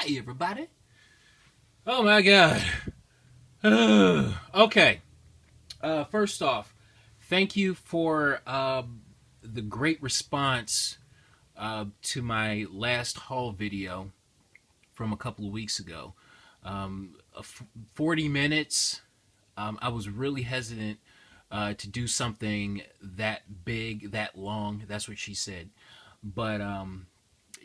Hi, everybody. Oh my god. Okay. First off, thank you for the great response to my last haul video from a couple of weeks ago. 40 minutes. I was really hesitant to do something that big, that long. That's what she said. But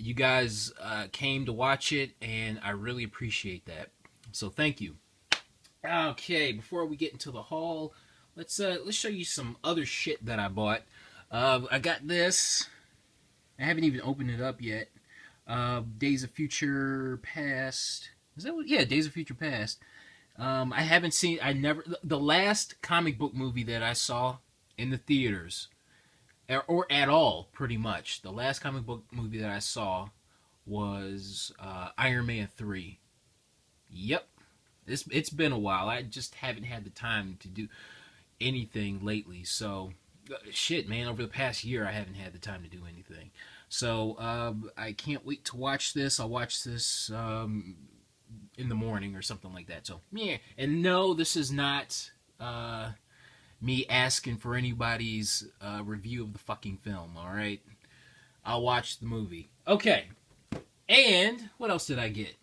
you guys came to watch it, and I really appreciate that. So thank you. Okay, before we get into the haul, let's show you some other shit that I bought. I got this. I haven't even opened it up yet. Days of Future Past. Is that what? Yeah, Days of Future Past. I haven't seen. I never. The last comic book movie that I saw in the theaters, or at all, pretty much. The last comic book movie that I saw was Iron Man 3. Yep. It's been a while. I just haven't had the time to do anything lately. So, shit, man, over the past year, I haven't had the time to do anything. So, I can't wait to watch this. I'll watch this in the morning or something like that. So, yeah. And no, this is not me asking for anybody's review of the fucking film, alright? I'll watch the movie. Okay. And what else did I get?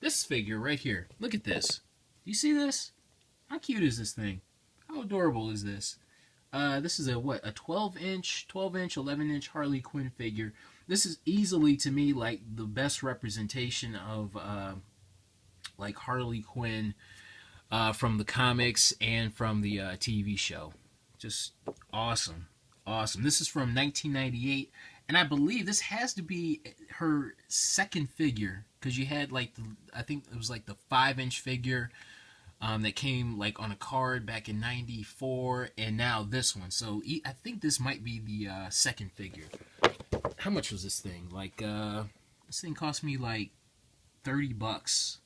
This figure right here. Look at this. Do you see this? How cute is this thing? How adorable is this? This is a what? A 12-inch, 11-inch Harley Quinn figure. This is easily, to me, like the best representation of like Harley Quinn from the comics and from the TV show. Just awesome. Awesome. This is from 1998, and I believe this has to be her second figure, because you had like I think it was like the 5-inch figure that came like on a card back in '94, and now this one. So I think this might be the second figure. How much was this thing? Like this thing cost me like $30.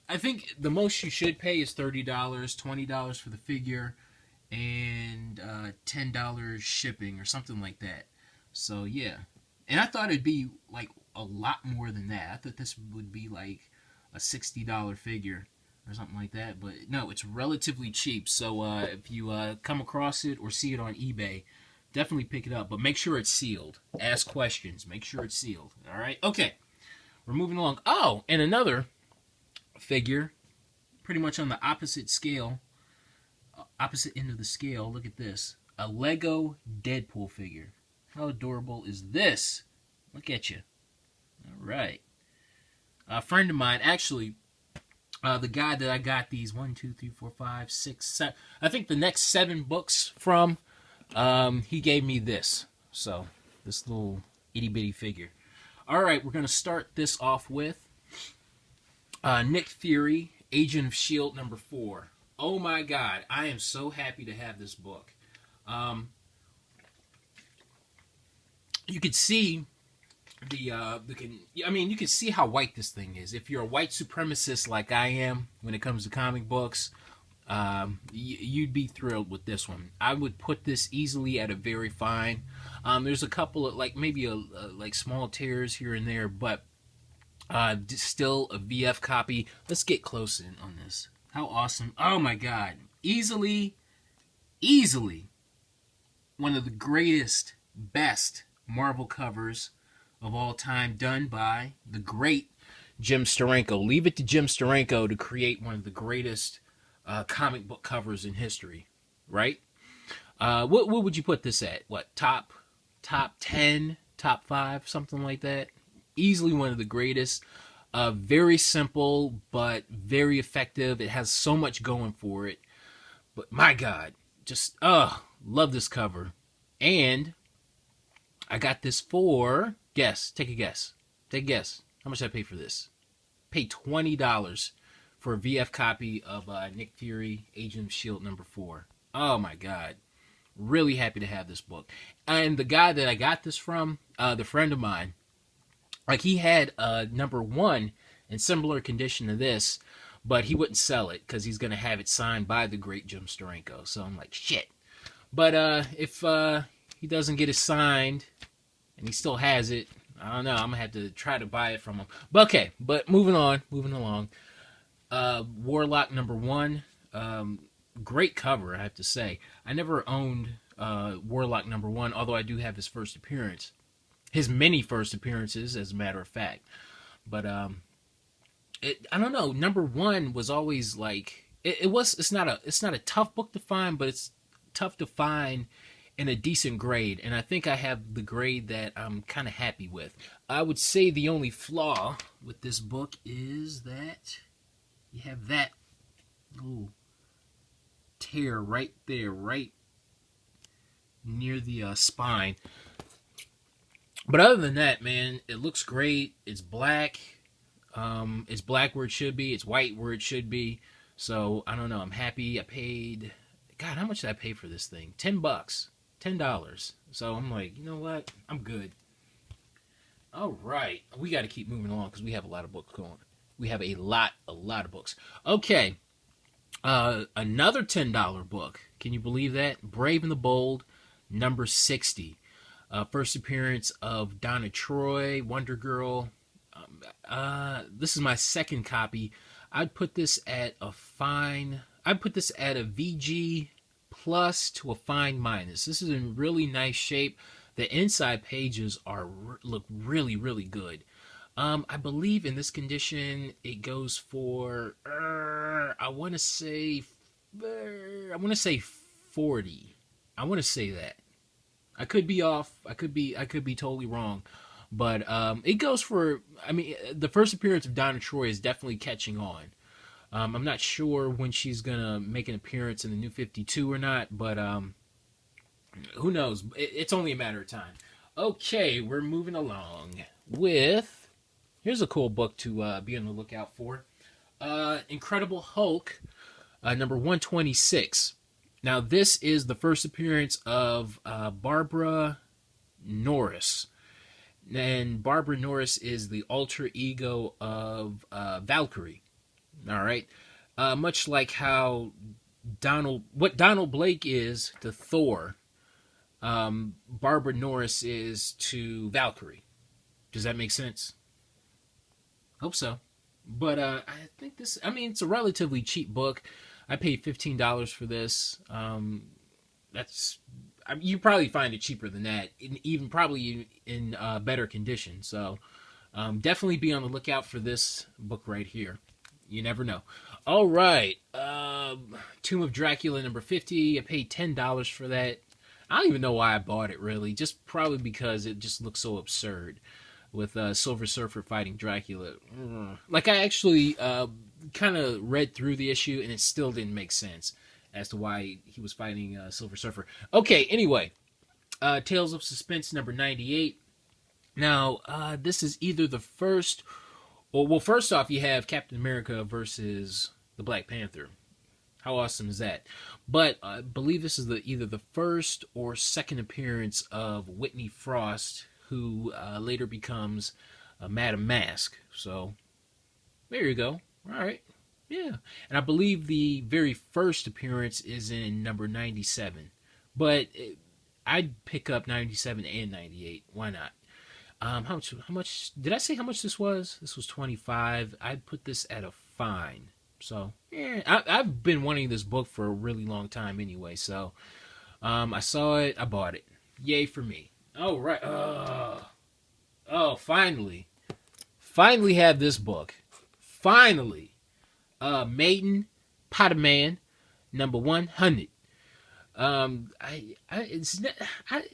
I think the most you should pay is $30, $20 for the figure, and $10 shipping or something like that. So yeah, and I thought it'd be like a lot more than that. I thought this would be like a $60 figure or something like that, but no, it's relatively cheap. So if you come across it or see it on eBay, definitely pick it up, but make sure it's sealed. Ask questions. Make sure it's sealed. All right. Okay, we're moving along. Oh, and another figure, pretty much on the opposite scale, opposite end of the scale. Look at this. A Lego Deadpool figure. How adorable is this? Look at you. All right. A friend of mine, actually, the guy that I got these 1, 2, 3, 4, 5, 6, 7, I think the next 7 books from, he gave me this. So, this little itty bitty figure. All right, we're going to start this off with Nick Fury, Agent of S.H.I.E.L.D. number 4. Oh my God, I am so happy to have this book. You could see you can see how white this thing is. If you're a white supremacist like I am when it comes to comic books, you'd be thrilled with this one. I would put this easily at a very fine. There's a couple of like maybe like small tears here and there, but still a VF copy. Let's get close in on this. How awesome. Oh my God. Easily one of the greatest, best Marvel covers of all time, done by the great Jim Steranko. Leave it to Jim Steranko to create one of the greatest comic book covers in history, right? What would you put this at? What, top 10, top 5, something like that? Easily one of the greatest. Very simple, but very effective. It has so much going for it. But my God, just, love this cover. And I got this for, take a guess. Take a guess. How much did I pay for this? Paid $20 for a VF copy of Nick Fury, Agent of S.H.I.E.L.D. number 4. Oh my God. Really happy to have this book. And the guy that I got this from, the friend of mine, like he had number 1 in similar condition to this, but he wouldn't sell it because he's going to have it signed by the great Jim Steranko. So I'm like, shit. But if he doesn't get it signed and he still has it, I don't know. I'm gonna have to try to buy it from him. But okay, but moving along. Warlock #1. Great cover, I have to say. I never owned Warlock #1, although I do have his first appearance, his many first appearances, as a matter of fact. But I don't know. #1 was always like it's not a tough book to find, but it's tough to find in a decent grade, and I think I have the grade that I'm kind of happy with. I would say the only flaw with this book is that you have that little tear right there, right near the spine. But other than that, man, it looks great. It's black. It's black where it should be. It's white where it should be. So I don't know. I'm happy. I paid. God, how much did I pay for this thing? $10. $10. So I'm like, you know what? I'm good. All right, we got to keep moving along because we have a lot of books going. We have a lot of books. Okay, another $10 book. Can you believe that? Brave and the Bold, #60. First appearance of Donna Troy, Wonder Girl. This is my second copy. I'd put this at a VG plus to a fine minus. This is in really nice shape. The inside pages look really, really good. I believe in this condition it goes for I want to say 40. I want to say that. I could be off. I could be totally wrong. But it goes for, I mean, the first appearance of Donna Troy is definitely catching on. I'm not sure when she's going to make an appearance in the New 52 or not, but who knows? It's only a matter of time. Okay, we're moving along with, here's a cool book to be on the lookout for. Incredible Hulk, #126. Now, this is the first appearance of Barbara Norris. And Barbara Norris is the alter ego of Valkyrie. All right. Much like how Donald Blake is to Thor, Barbara Norris is to Valkyrie. Does that make sense? Hope so. But I think it's a relatively cheap book. I paid $15 for this. You probably find it cheaper than that, even probably in better condition. So definitely be on the lookout for this book right here. You never know. All right. Tomb of Dracula #50. I paid $10 for that. I don't even know why I bought it, really. Just probably because it just looks so absurd with Silver Surfer fighting Dracula. Like, I actually kind of read through the issue, and it still didn't make sense as to why he was fighting Silver Surfer. Okay, anyway. Tales of Suspense #98. Now, this is either the first... Well, first off, you have Captain America versus the Black Panther. How awesome is that? But I believe this is either the first or second appearance of Whitney Frost, who later becomes Madame Mask. So, there you go. All right. Yeah. And I believe the very first appearance is in #97. But I'd pick up 97 and 98. Why not? How much did I say how much this was? This was $25. I'd put this at a fine. So, yeah, I've been wanting this book for a really long time anyway. So, I saw it. I bought it. Yay for me. All right. Finally. Finally have this book. Finally. Maiden, Potaman, #100. It's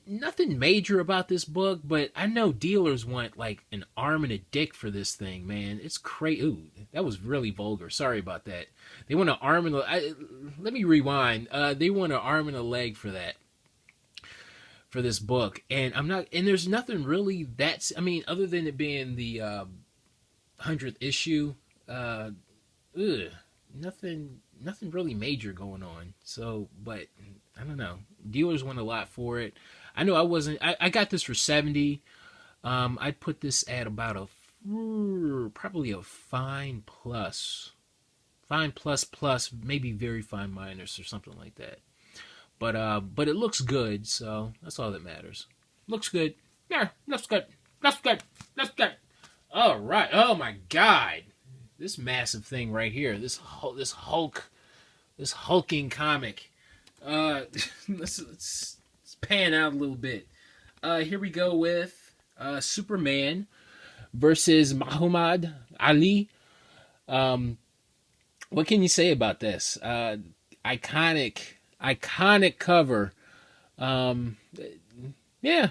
nothing major about this book, but I know dealers want like an arm and a dick for this thing, man. It's crazy. Ooh, that was really vulgar. Sorry about that. They want an arm and let me rewind. They want an arm and a leg for that, for this book, and there's nothing really other than it being the 100th issue. Nothing really major going on. So, but I don't know. Dealers want a lot for it. I know I got this for $70. I'd put this at about probably a fine plus, maybe very fine minus or something like that. But it looks good, so that's all that matters. Looks good. Yeah, looks good. Looks good. Let's get. All right. Oh my God. This massive thing right here. This hulking comic. Uh, let's pan out a little bit. Here we go with Superman versus Muhammad Ali. Um, what can you say about this? Iconic cover. Um, yeah.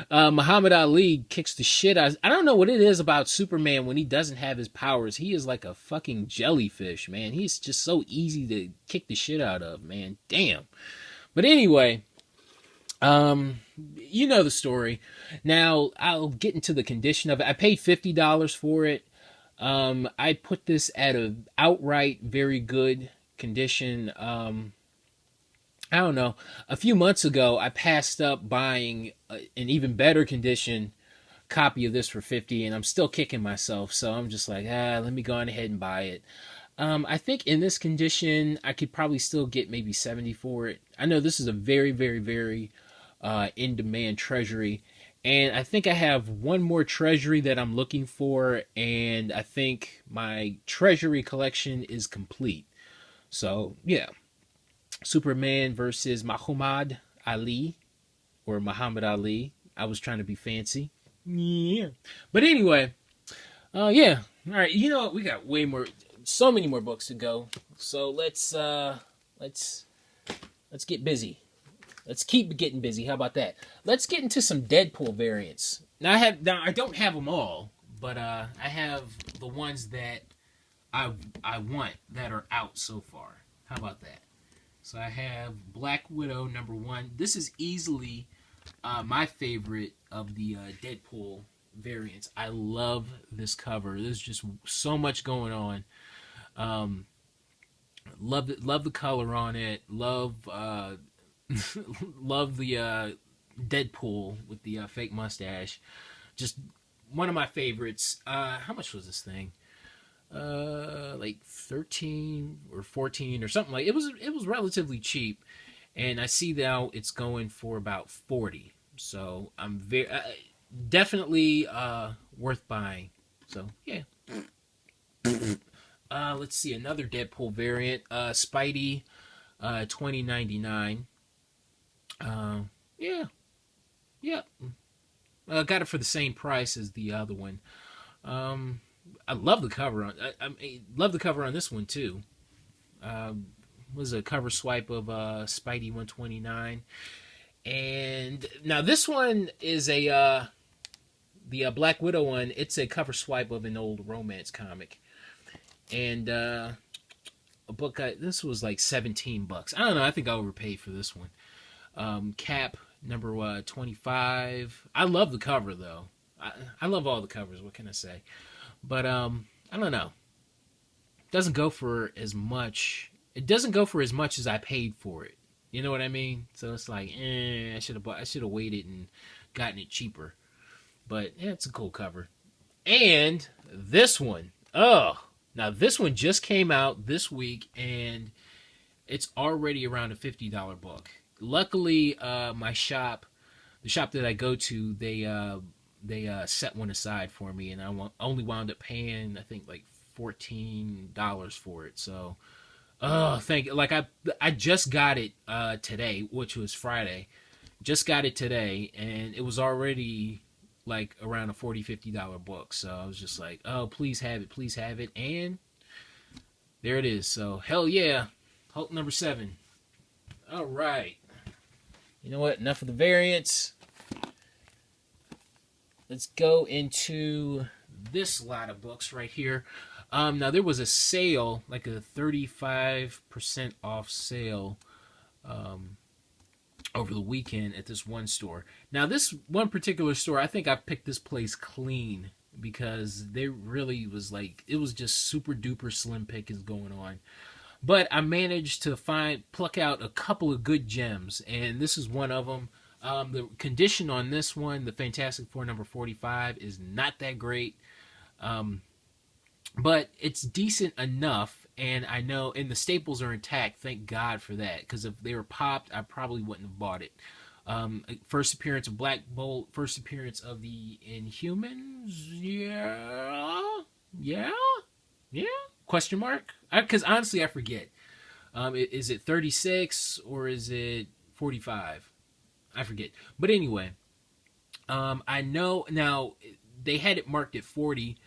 Muhammad Ali kicks the shit out. I don't know what it is about Superman when he doesn't have his powers. He is like a fucking jellyfish, man. He's just so easy to kick the shit out of, man. Damn. But anyway, you know the story. Now I'll get into the condition of it. I paid $50 for it. I put this at a outright very good condition. I don't know. A few months ago, I passed up buying an even better condition copy of this for 50, and I'm still kicking myself. So I'm just like, let me go on ahead and buy it. I think in this condition, I could probably still get maybe 70 for it. I know this is a very, very, very in-demand Treasury, and I think I have one more Treasury that I'm looking for, and I think my Treasury collection is complete. So, yeah. Superman versus Muhammad Ali, or Muhammad Ali. I was trying to be fancy. Yeah. But anyway, yeah. All right. You know what? We got so many more books to go. So let's get busy. Let's keep getting busy. How about that? Let's get into some Deadpool variants. Now I don't have them all, but I have the ones that I want that are out so far. How about that? So I have Black Widow #1. This is easily my favorite of the Deadpool variants. I love this cover. There's just so much going on. Love the color on it. Love love the Deadpool with the fake mustache. Just one of my favorites. How much was this thing? Like 13 or 14 or something like it was relatively cheap, and I see now it's going for about 40, so I'm very definitely worth buying. So yeah. Let's see, another Deadpool variant, Spidey, 2099. Yeah, got it for the same price as the other one. I love the cover on. I love the cover on this one too. Was a cover swipe of Spidey 129, and now this one is the Black Widow one. It's a cover swipe of an old romance comic, and a book. This was like $17. I don't know. I think I overpaid for this one. Cap number 25. I love the cover though. I love all the covers. What can I say? But I don't know. It doesn't go for as much. It doesn't go for as much as I paid for it. You know what I mean? So it's like, I should have waited and gotten it cheaper. But yeah, it's a cool cover. And this one, now this one just came out this week, and it's already around a $50 book. Luckily, my shop, the shop that I go to, they set one aside for me, and I only wound up paying, I think, like $14 for it. So, thank you. Like I just got it today, which was Friday. Just got it today, and it was already like around a $40-$50 book. So I was just like, oh, please have it, and there it is. So hell yeah, Hulk #7. All right. You know what? Enough of the variants. Let's go into this lot of books right here. Now, there was a sale, like a 35% off sale over the weekend at this one store. Now, this one particular store, I think I picked this place clean because they really was like, it was just super duper slim pickings going on. But I managed to pluck out a couple of good gems, and this is one of them. The condition on this one, the Fantastic Four #45, is not that great. But it's decent enough, and I know, and the staples are intact, thank God for that, because if they were popped, I probably wouldn't have bought it. First appearance of Black Bolt. First appearance of the Inhumans. Yeah, yeah, yeah. Question mark? Because honestly, I forget. Is it 36 or is it 45? I forget. But anyway, I know now they had it marked at 40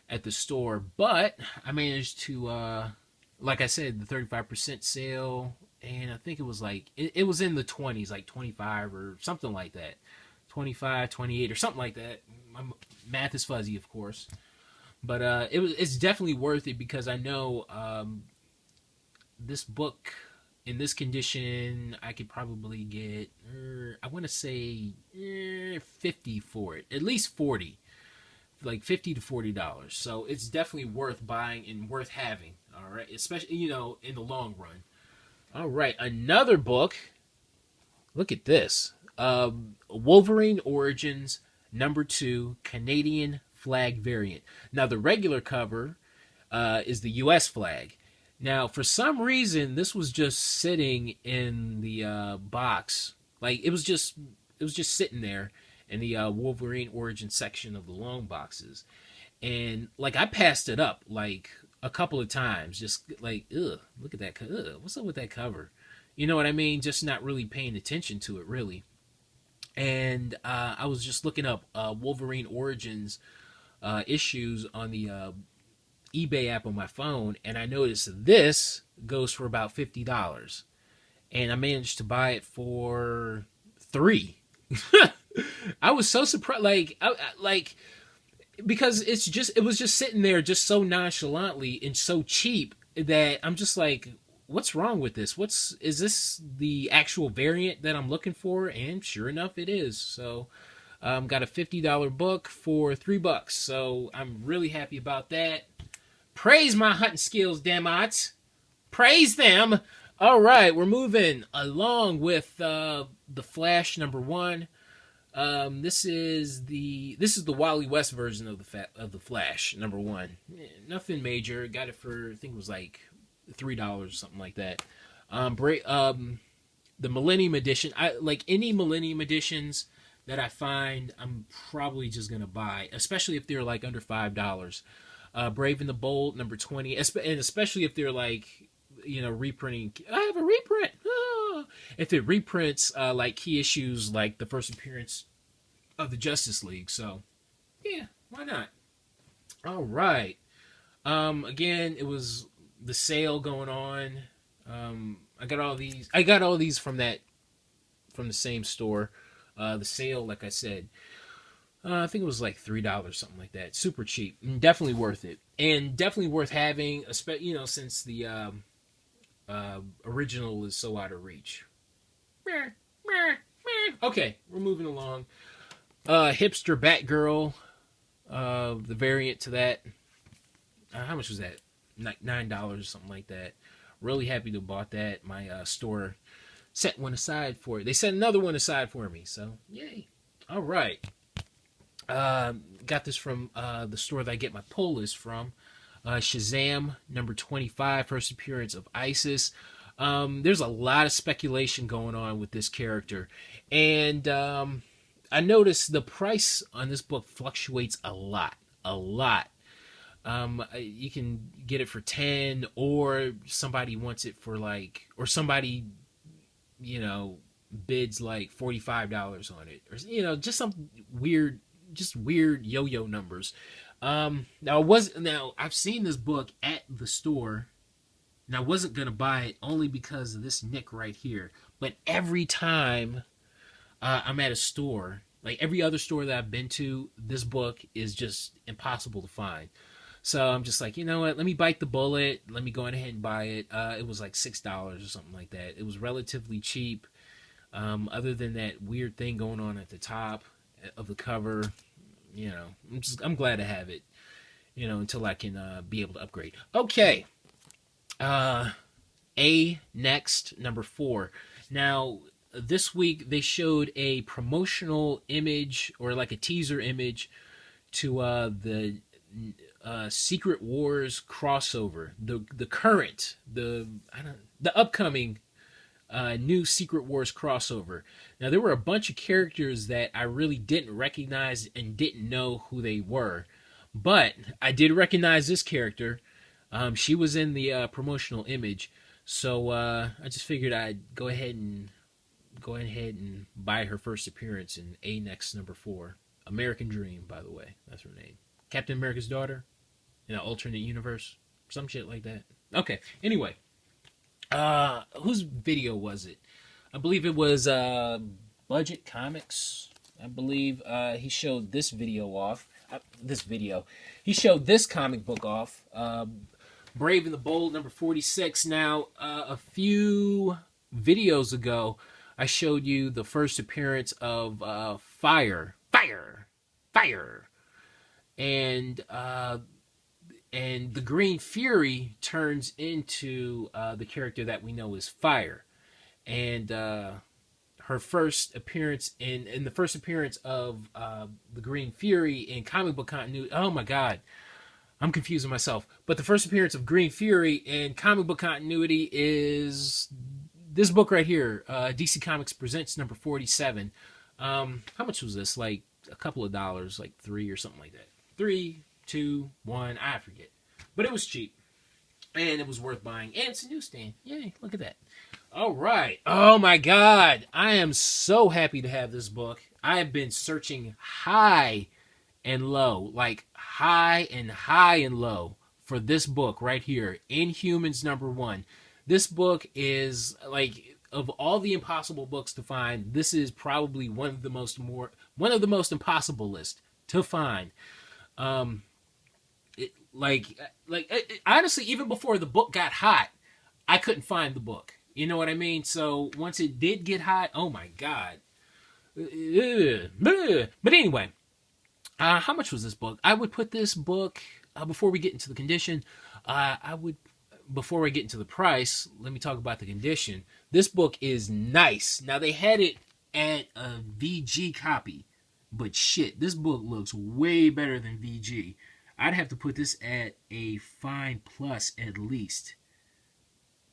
at the store, but I managed to, like I said, the 35% sale, and I think it was like, it was in the 20s, like 25 or something like that. 25, 28 or something like that. My math is fuzzy, of course. But it's definitely worth it because I know this book in this condition, I could probably get, I want to say 50 for it, at least 40, like $50 to $40. So it's definitely worth buying and worth having. All right, especially in the long run. All right, another book. Look at this, Wolverine Origins #2 Canadian flag variant. Now the regular cover is the U.S. flag. Now, for some reason, this was just sitting in the box. Like it was just sitting there in the Wolverine Origin section of the long boxes, and like I passed it up like a couple of times, just like, ugh, look at that. Ugh, what's up with that cover? You know what I mean? Just not really paying attention to it, really. And I was just looking up Wolverine Origins issues on the eBay app on my phone, and I noticed this goes for about $50, and I managed to buy it for 3. I was so surprised, like because it was just sitting there just so nonchalantly and so cheap that I'm just like, what's wrong with this? Is this the actual variant that I'm looking for? And sure enough, it is. So got a $50 book for $3, so I'm really happy about that. Praise my hunting skills, damn it. Praise them. All right, we're moving along with the Flash #1. This is the Wally West version of the Flash #1. Nothing major. Got it for, I think it was like $3 or something like that. The Millennium Edition. I like any Millennium Editions that I find, I'm probably just gonna buy, especially if they're like under $5. Brave and the Bold #20, and especially if they're like, reprinting. I have a reprint. Ah! If it reprints like key issues, like the first appearance of the Justice League. So, yeah, why not? All right. Again, it was the sale going on. I got all these from the same store. The sale, like I said. I think it was like $3, something like that. Super cheap. Definitely worth it. And definitely worth having, since the original is so out of reach. Okay, we're moving along. Hipster Batgirl, the variant to that. How much was that? Like $9 or something like that. Really happy to have bought that. My store set one aside for it. They set another one aside for me. So, yay. All right. Got this from the store that I get my pull list from. Shazam #25, first appearance of Isis. There's a lot of speculation going on with this character, and I noticed the price on this book fluctuates a lot. You can get it for 10, or somebody wants it for like, or somebody, bids like $45 on it, or just some weird yo-yo numbers. Now I've seen this book at the store, and I wasn't gonna buy it only because of this nick right here. But every time I'm at a store, like every other store that I've been to, this book is just impossible to find. So I'm just like, you know what? Let me bite the bullet. Let me go ahead and buy it. It was like $6 or something like that. It was relatively cheap. Other than that weird thing going on at the top of the cover, I'm glad to have it, until I can be able to upgrade. Okay. Next, #4. Now, this week they showed a promotional image, or like a teaser image, to the Secret Wars crossover, the upcoming new Secret Wars crossover. Now, there were a bunch of characters that I really didn't recognize and didn't know who they were, but I did recognize this character. She was in the promotional image, so I just figured I'd go ahead and buy her first appearance in A-Next #4. American Dream, by the way, that's her name. Captain America's daughter in an alternate universe, some shit like that. Okay, anyway, whose video was it? I believe it was Budget Comics. I believe he showed this video off. He showed this comic book off. Brave and the Bold #46. Now, a few videos ago, I showed you the first appearance of Fire, and the Green Fury turns into the character that we know as Fire, and her first appearance in the first appearance of the Green Fury in comic book continuity. Oh my God, I'm confusing myself. But the first appearance of Green Fury in comic book continuity is this book right here, DC Comics Presents #47. How much was this? Like a couple of dollars, like $3 or something like that. 3, 2, 1, I forget. But it was cheap. And it was worth buying. And it's a newsstand. Yay, look at that. All right. Oh my God. I am so happy to have this book. I have been searching high and low, like high and low for this book right here, Inhumans #1. This book is like, of all the impossible books to find, this is probably one of the most impossible list to find. Honestly, even before the book got hot, I couldn't find the book. You know what I mean? So once it did get hot, oh my God. But anyway, how much was this book? I would put this book, before we get into the condition, before I get into the price, let me talk about the condition. This book is nice. Now, they had it at a VG copy, but shit, this book looks way better than VG. I'd have to put this at a fine plus at least.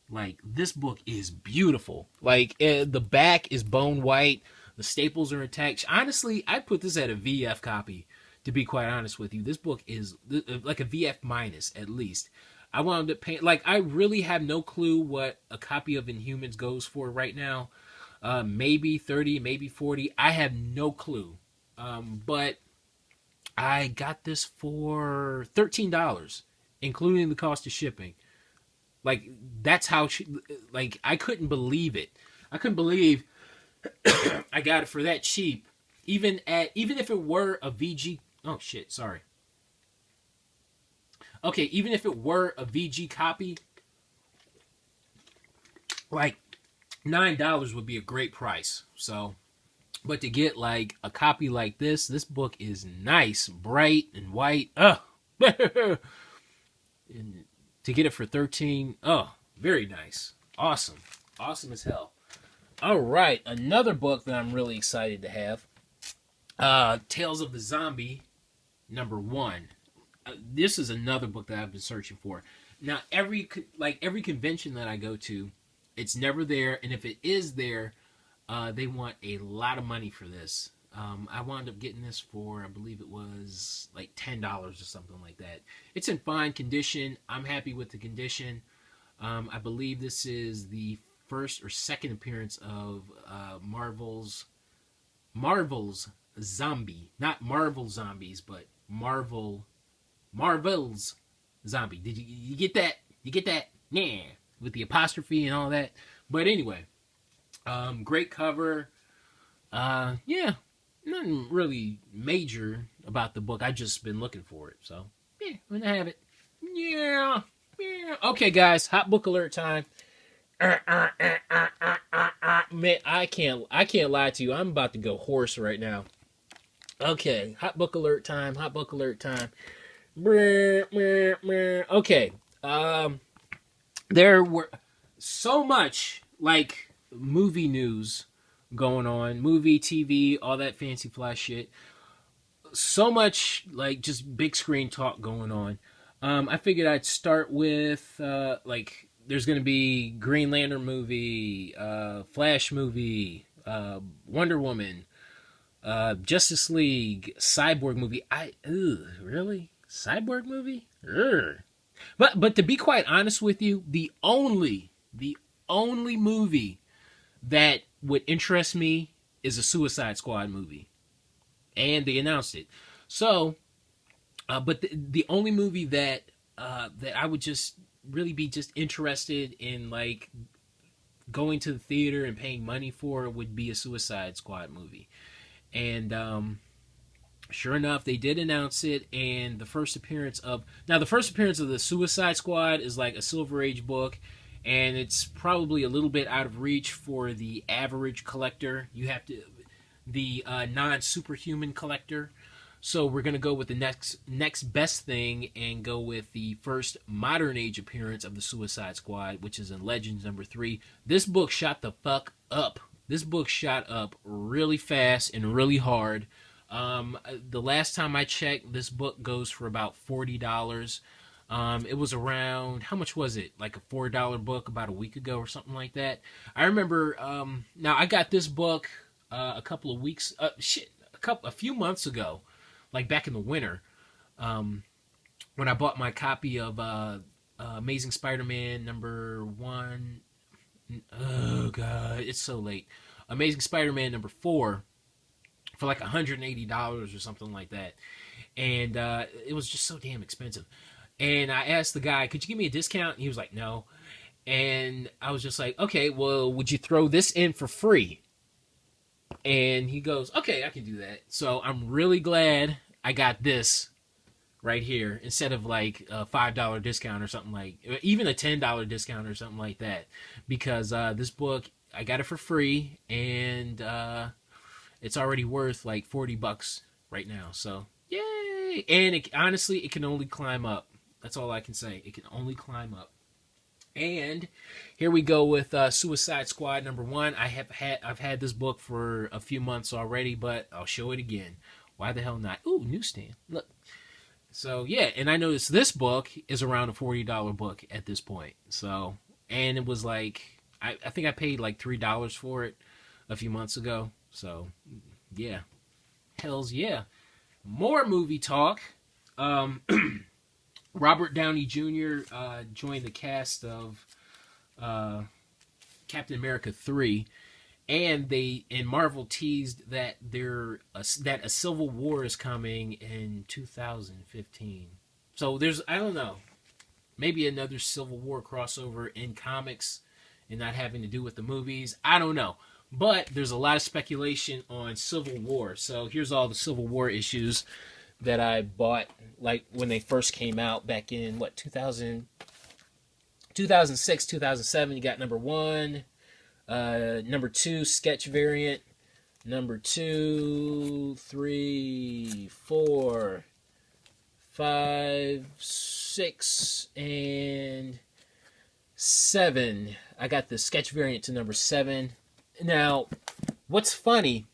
Like, this book is beautiful. Like, the back is bone white. The staples are intact. Honestly, I'd put this at a VF copy, to be quite honest with you. This book is like a VF minus, at least. I wound up paying, like, I really have no clue what a copy of Inhumans goes for right now. Maybe 30, maybe 40. I have no clue. But I got this for $13, including the cost of shipping. Like, that's how I couldn't believe it. I couldn't believe I got it for that cheap. Even if it were a VG, oh shit, sorry. Okay, even if it were a VG copy, like $9 would be a great price. So, but to get like a copy like this book is nice, bright and white. And to get it for $13, oh, very nice. Awesome. Awesome as hell. All right, another book that I'm really excited to have, Tales of the Zombie #1. This is another book that I've been searching for. Now, every convention that I go to, it's never there, and if it is there, they want a lot of money for this. I wound up getting this for, I believe it was like $10 or something like that. It's in fine condition. I'm happy with the condition. I believe this is the first or second appearance of Marvel's Zombie. Not Marvel Zombies, but Marvel's Zombie. Did you get that? You get that? Yeah. With the apostrophe and all that. But anyway, great cover. Yeah. Nothing really major about the book. I just been looking for it. So, yeah, I'm gonna have it. Yeah. Okay, guys. Hot book alert time. Man, I can't lie to you. I'm about to go hoarse right now. Okay, hot book alert time. Okay. There were so much like movie news going on, movie, TV, all that fancy fly shit. So much like just big screen talk going on. I figured I'd start with like there's going to be Green Lantern movie, Flash movie, Wonder Woman, Justice League, Cyborg movie. Really? Cyborg movie? Ugh. But to be quite honest with you, the only movie that would interest me is a Suicide Squad movie, and they announced it. So, but the only movie that I would just really be just interested in, like, going to the theater and paying money for would be a Suicide Squad movie. And sure enough, they did announce it, and the first appearance of the Suicide Squad is like a Silver Age book, and it's probably a little bit out of reach for the average collector. You have to the non-superhuman collector. So we're gonna go with the next best thing and go with the first modern age appearance of the Suicide Squad, which is in Legends #3. This book shot the fuck up. This book shot up really fast and really hard. The last time I checked, this book goes for about $40. It was around, how much was it? Like a $4 book about a week ago or something like that. I remember. Now I got this book a couple of weeks, a few months ago. Like back in the winter, when I bought my copy of Amazing Spider-Man #1. Oh god, it's so late. Amazing Spider-Man #4 for like $180 or something like that, and it was just so damn expensive. And I asked the guy, "Could you give me a discount?" And he was like, "No." And I was just like, "Okay, well, would you throw this in for free?" And he goes, "Okay, I can do that." So I'm really glad I got this right here instead of like a $5 discount or something, like even a $10 discount or something like that, because this book, I got it for free, and it's already worth like $40 right now. So yay! And honestly, it can only climb up. That's all I can say. It can only climb up. And here we go with Suicide Squad #1. I've had this book for a few months already, but I'll show it again. Why the hell not? Ooh, newsstand. Look. So yeah, and I noticed this book is around a $40 book at this point. So, and it was like I think I paid like $3 for it a few months ago. So yeah, hells yeah. More movie talk. Robert Downey Jr. Joined the cast of Captain America 3, and Marvel teased that that a Civil War is coming in 2015. So there's, I don't know, maybe another Civil War crossover in comics and not having to do with the movies. I don't know. But there's a lot of speculation on Civil War. So here's all the Civil War issues that I bought, like when they first came out back in 2006, 2007. You got #1, #2 sketch variant, #2, 3, 4, 5, 6, and 7. I got the sketch variant to #7. Now, what's funny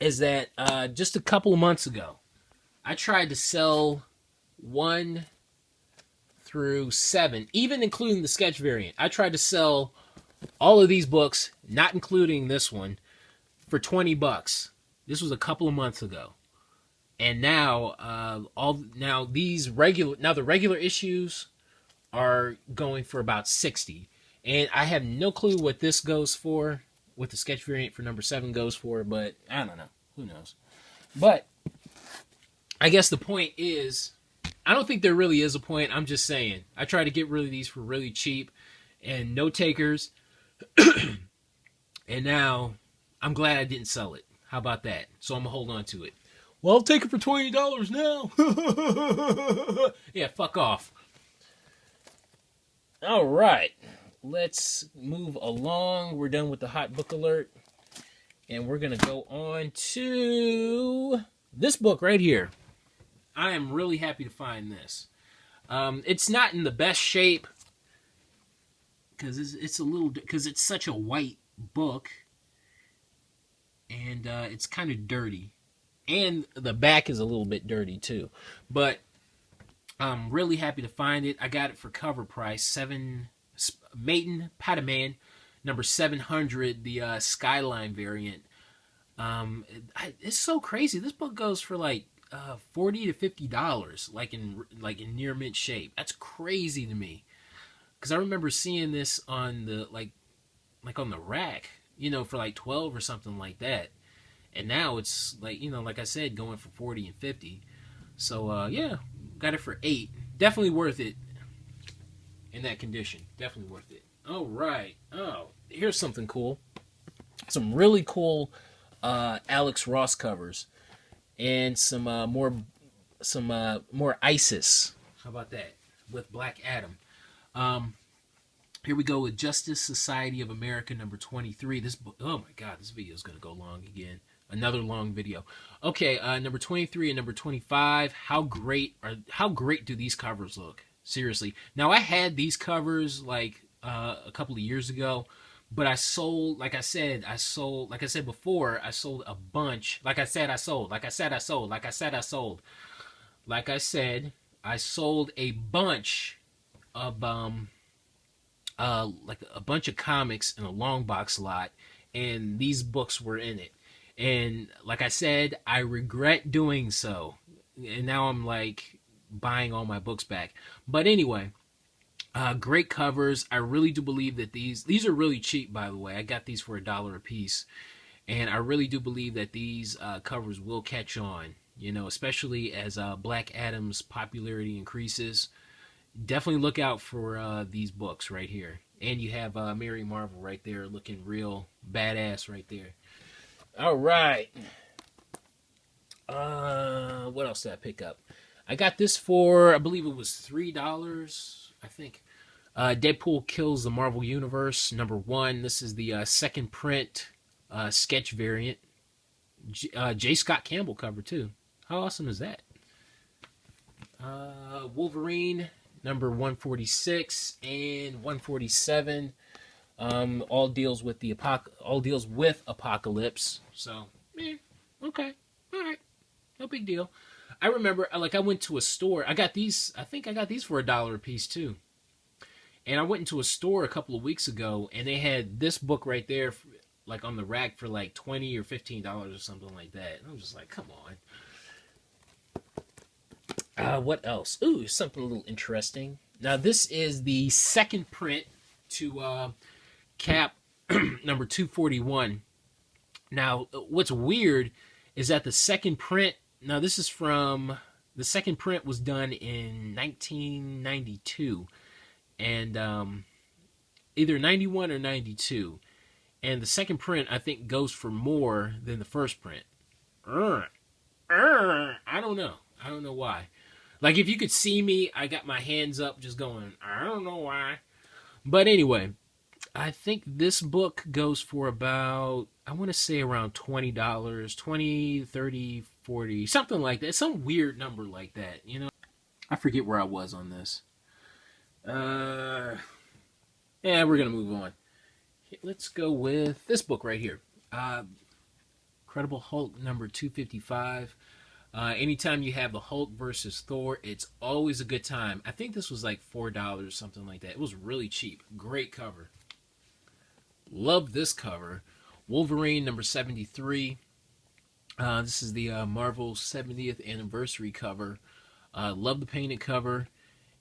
is that just a couple of months ago, I tried to sell 1 through 7, even including the sketch variant. I tried to sell all of these books, not including this one, for $20. This was a couple of months ago, and now the regular issues are going for about $60, and I have no clue what this goes for, what the sketch variant for #7 goes for, but I don't know. Who knows? But I guess the point is, I don't think there really is a point. I'm just saying. I try to get rid of these for really cheap and no takers. And now I'm glad I didn't sell it. How about that? So I'm going to hold on to it. Well, I'll take it for $20 now. Yeah, fuck off. All right. Let's move along. We're done with the hot book alert. And we're going to go on to this book right here. I am really happy to find this. It's not in the best shape because it's such a white book, and it's kind of dirty, and the back is a little bit dirty too. But I'm really happy to find it. I got it for cover price, Maiden Pataman, number 700, the Skyline variant. It's so crazy. This book goes for like $40 to $50, like in near mint shape. That's crazy to me, because I remember seeing this on the like on the rack, for like 12 or something like that. And now it's like, like I said, going for 40 and 50. So yeah, got it for 8. Definitely worth it in that condition. Definitely worth it. All right. Oh, here's something cool. Some really cool Alex Ross covers, and some more ISIS. How about that with Black Adam? Here we go with Justice Society of America number 23. This book, oh my God, this video is gonna go long again. Another long video. Okay, number 23 and number 25. How great do these covers look? Seriously. Now I had these covers like a couple of years ago, but I sold, like I said before, I sold a bunch. I sold a bunch of like a bunch of comics in a long box lot, and these books were in it. And like I said, I regret doing so. And now I'm like buying all my books back. But anyway, great covers. I really do believe that these are really cheap, by the way. I got these for $1 a piece. And I really do believe that these covers will catch on, especially as Black Adam's popularity increases. Definitely look out for these books right here. And you have Mary Marvel right there looking real badass right there. All right. What else did I pick up? I got this for, I believe it was $3, I think. Deadpool Kills the Marvel Universe, number 1. This is the second print sketch variant. J. Scott Campbell cover, too. How awesome is that? Wolverine, number 146 and 147. All deals with Apocalypse. So, okay, all right, no big deal. I remember, I went to a store. I think I got these for $1 a piece too. And I went into a store a couple of weeks ago, and they had this book right there, like on the rack for like $20 or $15 or something like that. And I was just like, come on. What else? Ooh, something a little interesting. Now, this is the second print to Cap number 241. Now, what's weird is that the second print, now this is from, the second print was done in 1992, and either 91 or 92, and the second print, I think, goes for more than the first print. I don't know why. Like, if you could see me, I got my hands up just going, I don't know why. But anyway, I think this book goes for about, I want to say around $20, 20, 30, 40, something like that. Some weird number like that, I forget where I was on this. Yeah, we're going to move on. Let's go with this book right here. Incredible Hulk number 255. Anytime you have the Hulk versus Thor, it's always a good time. I think this was like $4 or something like that. It was really cheap. Great cover. Love this cover. Wolverine number 73. This is the Marvel 70th anniversary cover. Love the painted cover.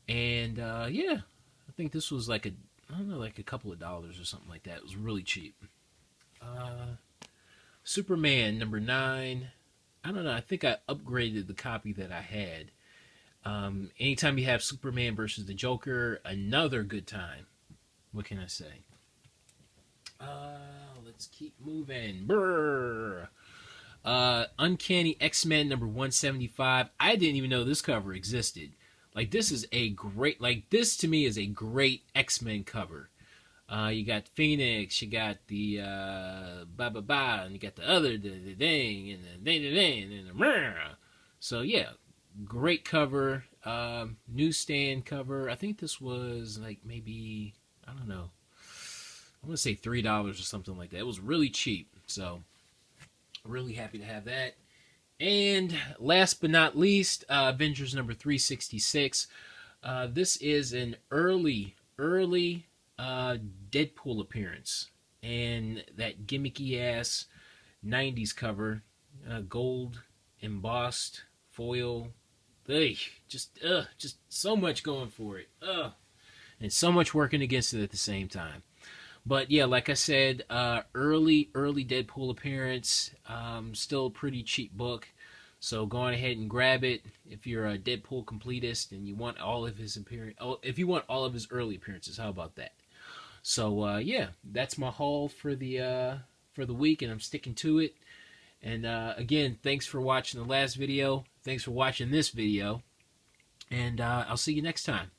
And yeah, I think this was like a couple of dollars or something like that. It was really cheap. Superman number 9. I don't know. I think I upgraded the copy that I had. Anytime you have Superman versus the Joker, another good time. What can I say? Let's keep moving. Brrr. Uncanny X-Men number 175. I didn't even know this cover existed. This to me is a great X-Men cover. You got Phoenix, you got the and you got the other the ding and the ding and the so yeah, great cover. Newsstand cover. I think this was like maybe, I don't know, I'm gonna say $3 or something like that. It was really cheap, so really happy to have that. And last but not least, Avengers number 366. This is an early uh, Deadpool appearance and that gimmicky ass '90s cover, gold embossed foil. Ugh, just so much going for it. And so much working against it at the same time. But yeah, like I said, early Deadpool appearance. Still a pretty cheap book, so go on ahead and grab it if you're a Deadpool completist and you want all of his appearance. Oh, if you want all of his early appearances, how about that? So yeah, that's my haul for the week, and I'm sticking to it. And again, thanks for watching the last video. Thanks for watching this video, and I'll see you next time.